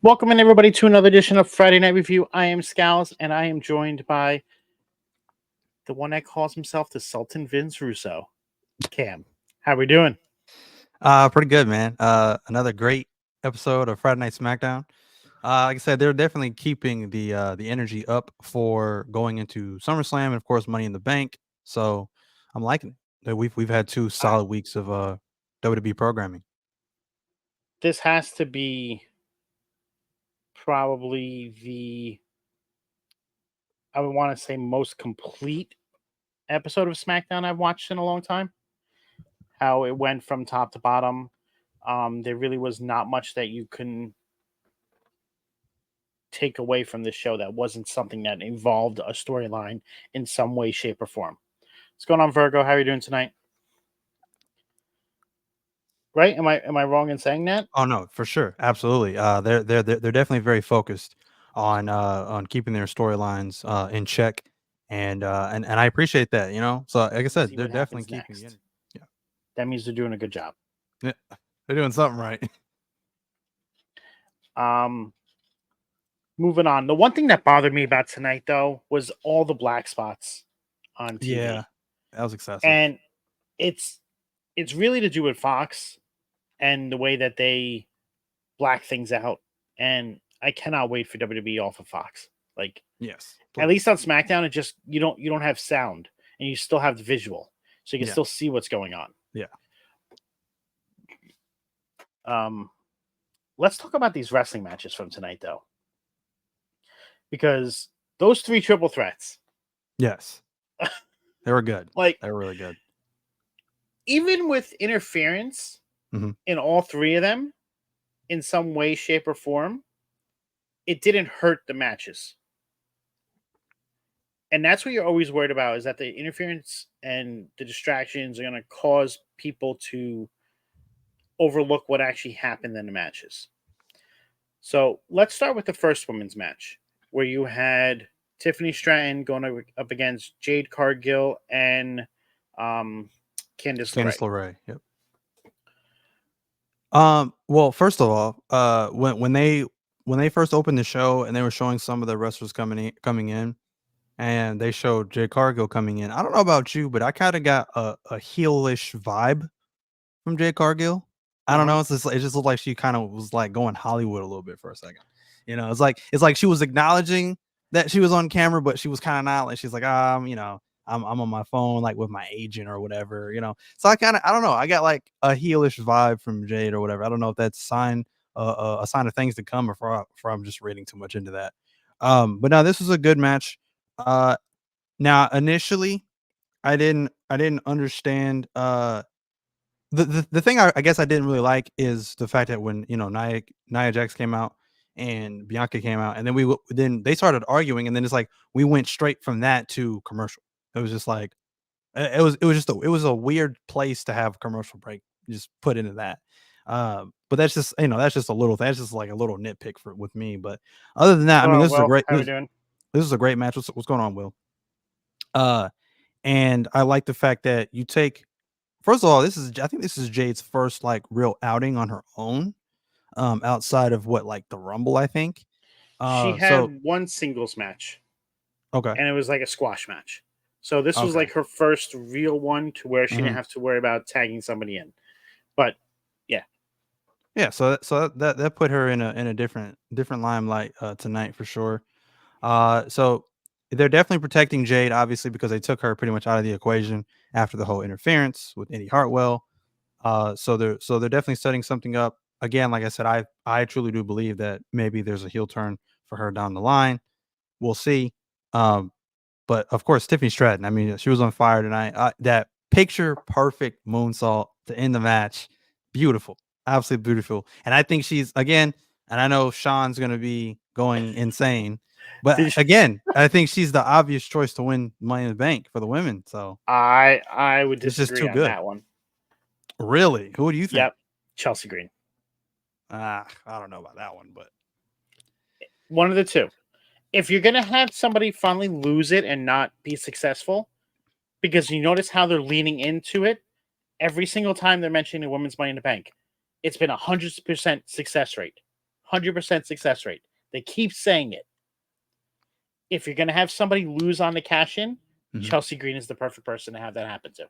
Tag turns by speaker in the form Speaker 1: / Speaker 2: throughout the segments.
Speaker 1: Welcome in everybody to another edition of Friday Night Review. I am Scalz, and I am joined by the one that calls himself the Sultan Vince Russo, Cam. How we doing?
Speaker 2: Pretty good, man. Another great episode of Friday Night Smackdown. Like I said, they're definitely keeping the energy up for going into SummerSlam and of course Money in the Bank. So I'm liking it. We've had two solid weeks of WWE programming.
Speaker 1: This has to be probably I would want to say, most complete episode of SmackDown I've watched in a long time. How it went from top to bottom. There really was not much that you can take away from this show that wasn't something that involved a storyline in some way, shape, or form. What's going on, Virgo? How are you doing tonight? Right? Am I wrong in saying that?
Speaker 2: Oh no, for sure, absolutely. They're definitely very focused on keeping their storylines in check, and I appreciate that. So like I
Speaker 1: Let's
Speaker 2: said,
Speaker 1: see
Speaker 2: they're
Speaker 1: what
Speaker 2: definitely
Speaker 1: happens
Speaker 2: keeping
Speaker 1: next.
Speaker 2: it. Yeah,
Speaker 1: That means they're doing a good job.
Speaker 2: yeah, they're doing something right.
Speaker 1: Um, Moving on. The one thing that bothered me about tonight, though, was all the black spots on
Speaker 2: Yeah,
Speaker 1: TV,
Speaker 2: that was excessive.
Speaker 1: and it's it's really to do with Fox and the way that they black things out. And I cannot wait for WWE off of Fox. Like,
Speaker 2: Yes,
Speaker 1: at
Speaker 2: please.
Speaker 1: least on SmackDown, it just you don't have sound and you still have the visual, so you can
Speaker 2: Yeah,
Speaker 1: still see what's going on.
Speaker 2: yeah.
Speaker 1: Um, let's talk about these wrestling matches from tonight, though, because those three triple threats,
Speaker 2: Yes. They were good.
Speaker 1: like,
Speaker 2: They were really good.
Speaker 1: even with interference
Speaker 2: Mhm.
Speaker 1: in all three of them, in some way, shape, or form, it didn't hurt the matches. And that's what you're always worried about, is that the interference and the distractions are going to cause people to overlook what actually happened in the matches. So let's start with the first women's match, where you had Tiffany Stratton going up against Jade Cargill and Candice LeRae.
Speaker 2: Candice LeRae. Yep. Well, first of all, when they first opened the show and they were showing some of the wrestlers coming in, and they showed Jay Cargill coming in. I don't know about you, but I kind of got a heelish vibe from Jay Cargill. I don't
Speaker 1: Uh-huh.
Speaker 2: know. It just looked like she kind of was like going Hollywood a little bit for a second. It's like she was acknowledging that she was on camera, but she was kind of not. Like she's like, I'm on my phone, like with my agent or whatever. So I don't know. I got like a heelish vibe from Jade or whatever. I don't know if that's a sign of things to come, or if I'm just reading too much into that. But now this was a good match. Uh, Now initially, I didn't understand. The thing I guess I didn't really like is the fact that when Nia Jax came out and Bianca came out, and then then they started arguing, and then it's like we went straight from that to commercial. It was just like it was a weird place to have commercial break just put into that. But that's just a little thing. That's just like a little nitpick with me. But other than that, I mean,
Speaker 1: Well,
Speaker 2: this is a
Speaker 1: well,
Speaker 2: great
Speaker 1: how we doing?
Speaker 2: this is a great match. What's going on, Will? Uh, and I like the fact that you take first of all, I think this is Jade's first like real outing on her own, outside of what like the Rumble, I think.
Speaker 1: She
Speaker 2: So
Speaker 1: had one singles match,
Speaker 2: okay,
Speaker 1: and it was like a squash match. So this was
Speaker 2: okay,
Speaker 1: like her first real one to where she didn't
Speaker 2: hmm
Speaker 1: have to worry about tagging somebody in. But yeah,
Speaker 2: yeah. So that put her in a different limelight tonight for sure. So they're definitely protecting Jade, obviously, because they took her pretty much out of the equation after the whole interference with Eddie Hartwell. So they're definitely setting something up. Again, like I said, I truly do believe that maybe there's a heel turn for her down the line. We'll see. Um, but of course, Tiffany Stratton. I mean, she was on fire tonight. That picture perfect moonsault to end the match, beautiful, absolutely beautiful. And I think she's again. And I know Sean's going to be going insane, but
Speaker 1: did
Speaker 2: again, I think she's the obvious choice to win Money in the Bank for the women. So
Speaker 1: I would
Speaker 2: it's just
Speaker 1: disagree
Speaker 2: too
Speaker 1: on
Speaker 2: good.
Speaker 1: that one.
Speaker 2: Really, who do you think?
Speaker 1: Yep, Chelsea Green.
Speaker 2: I don't know about that one, but
Speaker 1: One of the two. If you're gonna have somebody finally lose it and not be successful, because you notice how they're leaning into it every single time they're mentioning the women's Money in the Bank, it's been 100% success rate, 100% success rate. They keep saying it. If you're going to have somebody lose on the cash in, Chelsea Green is the perfect person to have that happen to.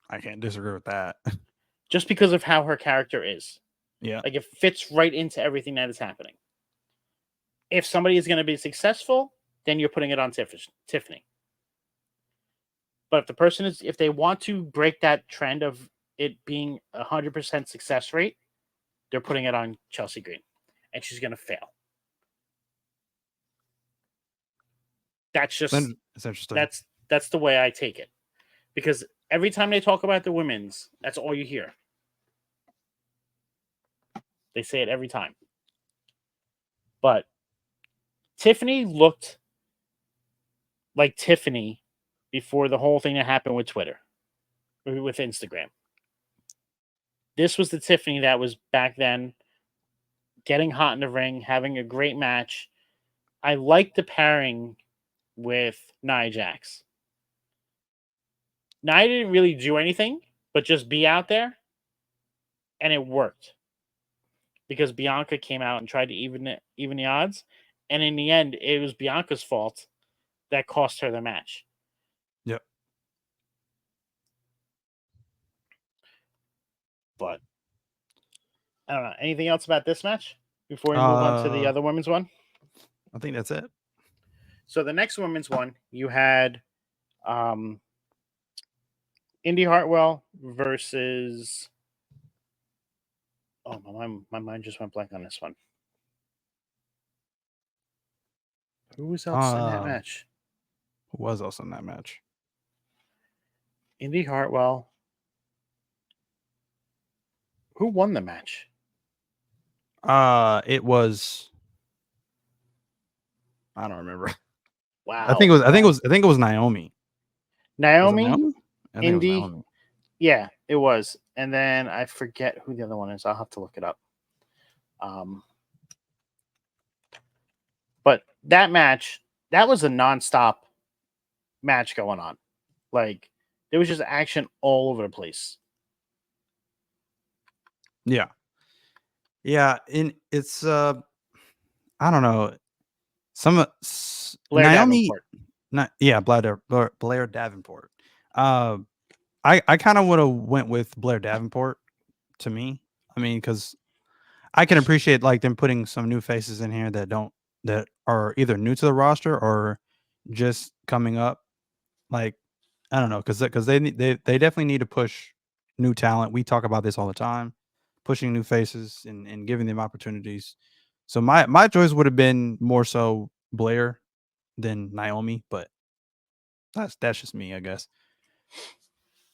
Speaker 2: I can't disagree with that.
Speaker 1: Just because of how her character is.
Speaker 2: Yeah.
Speaker 1: Like, it fits right into everything that is happening. If somebody is going to be successful, then you're putting it on Tiffany. But if they want to break that trend of it being 100% success rate, they're putting it on Chelsea Green. And she's going to fail. That's just...
Speaker 2: It's interesting.
Speaker 1: That's the way I take it. Because every time they talk about the women's, that's all you hear. They say it every time. But Tiffany looked like Tiffany before the whole thing that happened with Twitter, with Instagram. This was the Tiffany that was back then getting hot in the ring, having a great match. I liked the pairing with Nia Jax. Nia didn't really do anything, but just be out there, and it worked. Because Bianca came out and tried to even the odds, and in the end, it was Bianca's fault that cost her the match.
Speaker 2: Yep.
Speaker 1: But I don't know. Anything else about this match before we move on to the other women's one?
Speaker 2: I think that's it.
Speaker 1: So the next women's one, you had Indy Hartwell versus... Oh, my mind just went blank on this one. Who was else in that match?
Speaker 2: Who was else in that match?
Speaker 1: Indy Hartwell. Who won the match?
Speaker 2: It was... I don't remember.
Speaker 1: Wow.
Speaker 2: I think it was Naomi.
Speaker 1: Naomi?
Speaker 2: Was it Naomi? I think
Speaker 1: Indy?
Speaker 2: it was Naomi.
Speaker 1: Yeah, it was. And then I forget who the other one is. I'll have to look it up. But that match, that was a nonstop match going on. Like, there was just action all over the place.
Speaker 2: Yeah. Yeah, it's I don't know.
Speaker 1: Blair
Speaker 2: Naomi
Speaker 1: Davenport.
Speaker 2: Blair Davenport. I kind of would have went with Blair Davenport to me. I mean, because I can appreciate like them putting some new faces in here that are either new to the roster or just coming up. Like, I don't know, because they definitely need to push new talent. We talk about this all the time, pushing new faces and giving them opportunities. So my choice would have been more so Blair than Naomi, but that's just me, I guess.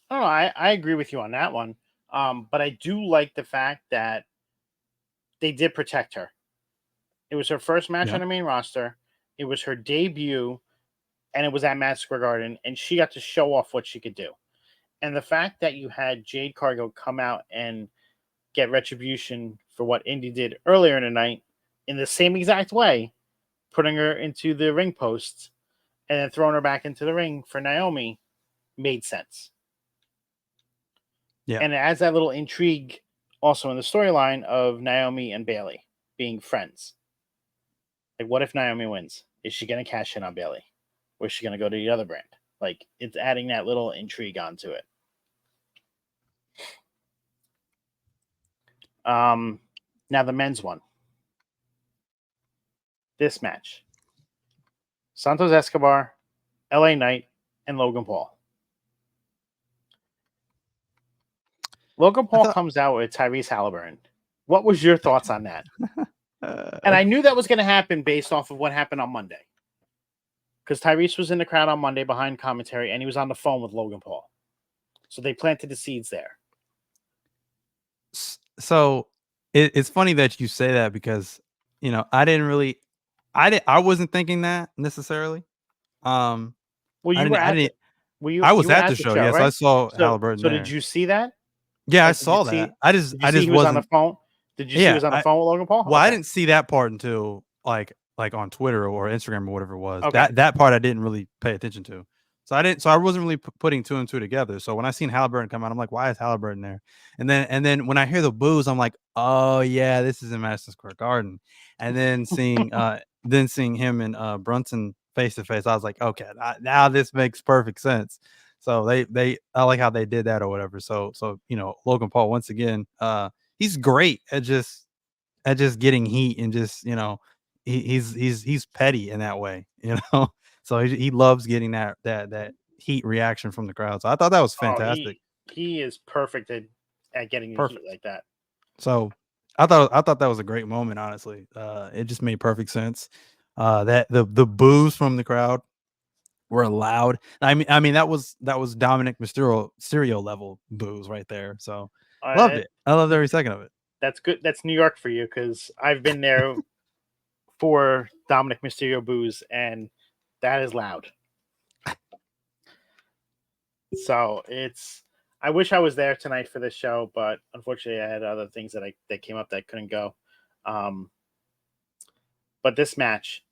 Speaker 1: I don't know. I agree with you on that one. But I do like the fact that they did protect her. It was her first match on the main roster. It was her debut, and it was at Madison Square Garden, and she got to show off what she could do. And the fact that you had Jade Cargill come out and get retribution for what Indy did earlier in the night in the same exact way, putting her into the ring post and then throwing her back into the ring for Naomi, made sense.
Speaker 2: Yeah.
Speaker 1: And it adds that little intrigue also in the storyline of Naomi and Bayley being friends. Like, what if Naomi wins? Is she going to cash in on Bayley? Or is she going to go to the other brand? Like, it's adding that little intrigue onto it. Now the men's one. This match. Santos Escobar, LA Knight, and Logan Paul. Logan Paul comes out with Tyrese Halliburton. What was your thoughts on that? And I knew that was going to happen based off of what happened on Monday. Because Tyrese was in the crowd on Monday behind commentary, and he was on the phone with Logan Paul. So they planted the seeds there.
Speaker 2: So it's funny that you say that because, you know, I wasn't thinking that necessarily.
Speaker 1: Well, you
Speaker 2: I
Speaker 1: were at
Speaker 2: didn't,
Speaker 1: the,
Speaker 2: I was at the show. Yes,
Speaker 1: right?
Speaker 2: I saw Halliburton.
Speaker 1: So
Speaker 2: there.
Speaker 1: did you see that?
Speaker 2: Yeah,
Speaker 1: Like,
Speaker 2: I saw that. I just
Speaker 1: he was on the phone. Did you see he was on the phone with Logan Paul?
Speaker 2: Well, I didn't see that part until like on Twitter or Instagram or whatever it was.
Speaker 1: Okay.
Speaker 2: That part I didn't really pay attention to. So I wasn't really putting two and two together. So when I seen Halliburton come out, I'm like, why is Halliburton there? And then when I hear the boos, I'm like, oh yeah, this is in Madison Square Garden. And then seeing him and Brunson face to face, I was like, okay, now this makes perfect sense. So I like how they did that or whatever. So Logan Paul once again, he's great at just getting heat and just he's petty in that way, So he loves getting that heat reaction from the crowd. So I thought that was
Speaker 1: Oh,
Speaker 2: fantastic.
Speaker 1: he is perfect at getting the heat
Speaker 2: Perfect.
Speaker 1: like that.
Speaker 2: So I thought that was a great moment. Honestly, it just made perfect sense. That the boos from the crowd were loud. I mean that was Dominic Mysterio level boos right there. So loved it. I loved every second of it.
Speaker 1: That's good. That's New York for you, because I've been there for Dominic Mysterio boos, and that is loud. So I wish I was there tonight for this show, but unfortunately I had other things that came up that I couldn't go. But this match,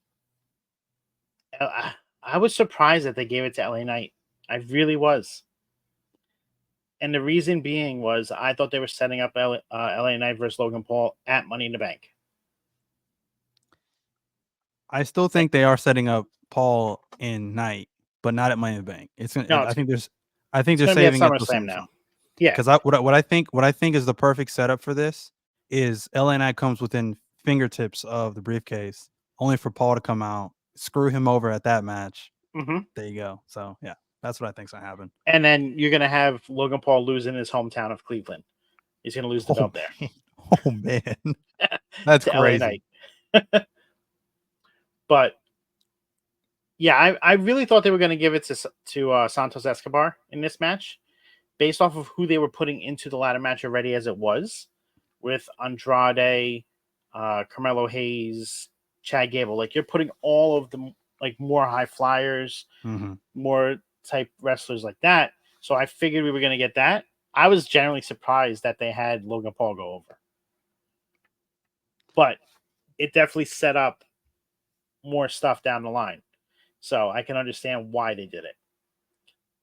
Speaker 1: I was surprised that they gave it to LA Knight. I really was. And the reason being was I thought they were setting up LA Knight versus Logan Paul at Money in the Bank.
Speaker 2: I still think they are setting up Paul and Knight, but not at Money in the Bank. I think they're saving it for
Speaker 1: SummerSlam now.
Speaker 2: SummerSlam.
Speaker 1: Yeah,
Speaker 2: Because what I think is the perfect setup for this is LA Knight comes within fingertips of the briefcase, only for Paul to come out, screw him over at that match.
Speaker 1: mm-hmm.
Speaker 2: There you go. So yeah, that's what I think's gonna happen.
Speaker 1: And then you're gonna have Logan Paul lose in his hometown of Cleveland. He's gonna lose the belt there.
Speaker 2: Oh man, that's
Speaker 1: to LA
Speaker 2: crazy.
Speaker 1: Knight. But yeah, I really thought they were going to give it to Santos Escobar in this match, based off of who they were putting into the ladder match already as it was, with Andrade, Carmelo Hayes, Chad Gable. Like, you're putting all of the more high flyers, more type wrestlers like that. So I figured we were going to get that. I was generally surprised that they had Logan Paul go over, but it definitely set up more stuff down the line. So I can understand why they did it.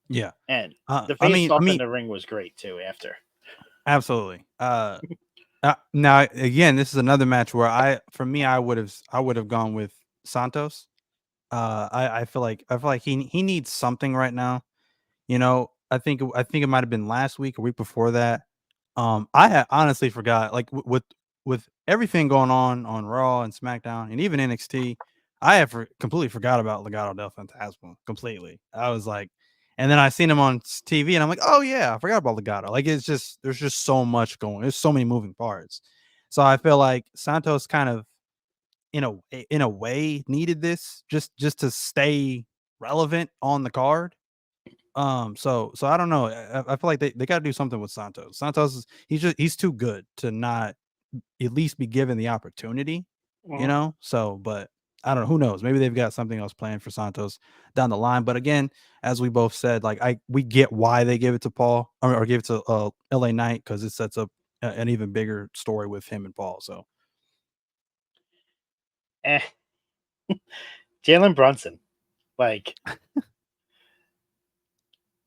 Speaker 2: Yeah.
Speaker 1: And the face off in the ring was great too after.
Speaker 2: Absolutely. Now again, this is another match where I would have gone with Santos. I feel like he needs something right now. I think it might have been last week or week before that. I had honestly forgot, like with everything going on Raw and SmackDown and even NXT, I have completely forgot about Legado del Fantasma completely. I was like, and then I seen him on TV and I'm like, oh yeah, I forgot about Legado. Like there's just so much going. There's so many moving parts. So I feel like Santos kind of in a way needed this just to stay relevant on the card. So I don't know. I feel like they got to do something with Santos. Santos he's too good to not at least be given the opportunity, So, but I don't know. Who knows? Maybe they've got something else planned for Santos down the line. But again, as we both said, like we get why they give it to Paul or give it to LA Knight, because it sets up an even bigger story with him and Paul. So,
Speaker 1: Jalen Brunson, like,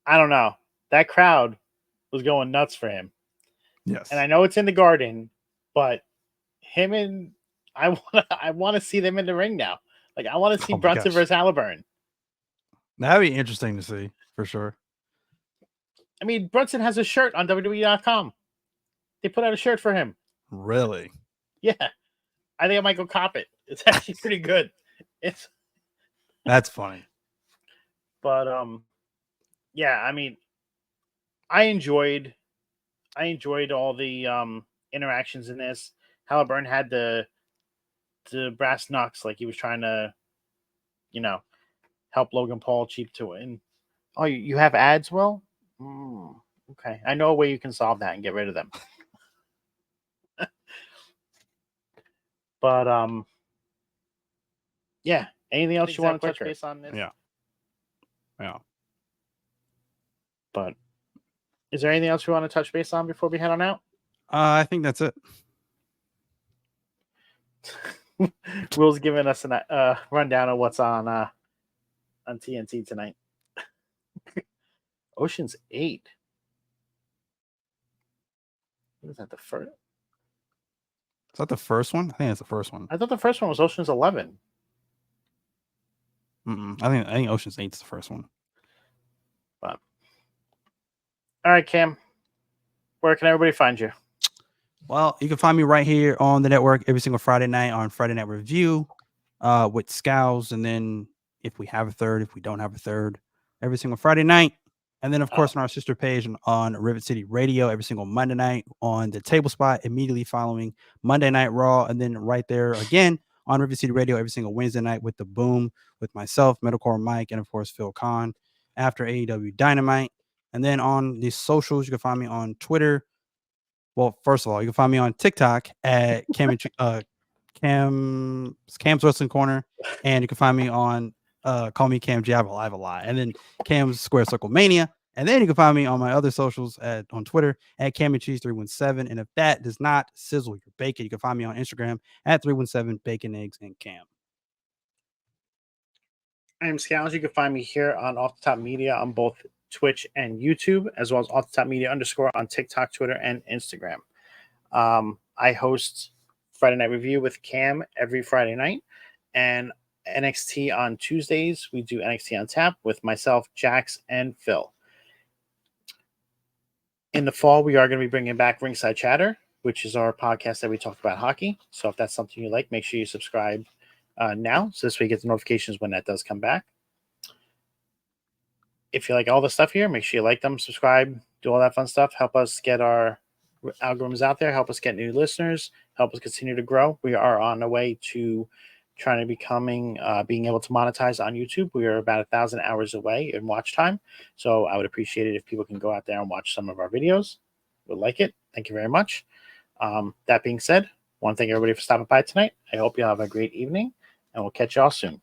Speaker 1: I don't know. That crowd was going nuts for him.
Speaker 2: yes.
Speaker 1: And I know it's in the Garden, but him and I want to see them in the ring now. Like, I want to see Brunson versus Halliburton.
Speaker 2: That'd be interesting to see for sure.
Speaker 1: I mean, Brunson has a shirt on WWE.com. They put out a shirt for him.
Speaker 2: Really?
Speaker 1: Yeah. I think I might go cop it. It's actually pretty good.
Speaker 2: That's funny.
Speaker 1: But yeah, I mean, I enjoyed all the interactions in this. Halliburton had the brass knucks, like he was trying to, help Logan Paul cheap to win. Oh, you have ads, Will? Okay, I know a way you can solve that and get rid of them. But yeah. Anything else you want to touch base on this?
Speaker 2: Yeah.
Speaker 1: But is there anything else you want to touch base on before we head on out?
Speaker 2: I think that's it.
Speaker 1: Will's giving us a rundown of what's on TNT tonight. Ocean's 8. Is that the first?
Speaker 2: Is that the first one? I think it's the first one.
Speaker 1: I thought the first one was Ocean's 11.
Speaker 2: I think Ocean's 8 is the first one.
Speaker 1: But all right, Cam. Where can everybody find you?
Speaker 2: Well, you can find me right here on the network every single Friday night on Friday Night Review with Scalz. And then if we have a third, if we don't have a third, every single Friday night. And then, of course, on our sister page on Rivet City Radio every single Monday night on the table spot immediately following Monday Night Raw. And then right there again on Rivet City Radio every single Wednesday night with The Boom with myself, Metalcore Mike, and, of course, Phil Kahn after AEW Dynamite. And then on the socials, you can find me on Twitter. Well, first of all, you can find me on TikTok at Cam's Wrestling Corner, and you can find me on Call Me Cam G. I have a lot, and then Cam's Square Circle Mania, and then you can find me on my other socials on Twitter at Cam and Cheese 317. And if that does not sizzle your bacon, you can find me on Instagram at 317 Bacon Eggs and Cam.
Speaker 1: I am Scalz. You can find me here on Off the Top Media on both Twitch and YouTube, as well as Off the Top Media _ on TikTok, Twitter, and Instagram. I host Friday Night Review with Cam every Friday night, and NXT on Tuesdays. We do NXT on Tap with myself, Jax, and Phil. In the fall, we are going to be bringing back Ringside Chatter, which is our podcast that we talk about hockey. So if that's something you like, make sure you subscribe now, so this way you get the notifications when that does come back. If you like all the stuff here, make sure you like them, subscribe, do all that fun stuff. Help us get our algorithms out there. Help us get new listeners. Help us continue to grow. We are on the way to trying to being able to monetize on YouTube. We are about 1,000 hours away in watch time. So I would appreciate it if people can go out there and watch some of our videos. Would like it. Thank you very much. That being said, I want to thank everybody for stopping by tonight. I hope you have a great evening, and we'll catch y'all soon.